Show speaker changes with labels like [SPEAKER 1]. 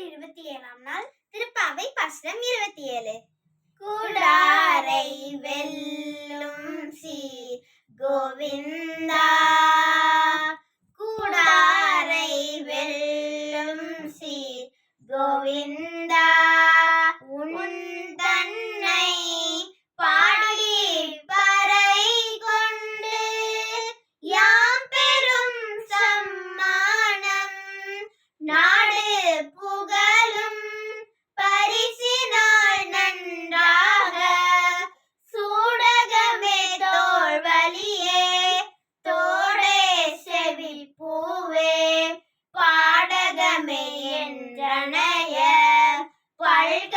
[SPEAKER 1] 27ஆம் நாள் திருப்பாவை பாசுரம் 27. கூடாரை வெல்லும் சீர் கோவிந்தா, கூடாரை வெல்லும் சீர் கோவிந்தா, உன் தன்னை பாடி பறை கொண்டு யாம் பெரும் சம்மானம் நாடு புகழும் பரிசினால் நன்றாக சூடகமே தோள்வலியே தோடே செவி பூவே பாடகமே என்றனைய பல்க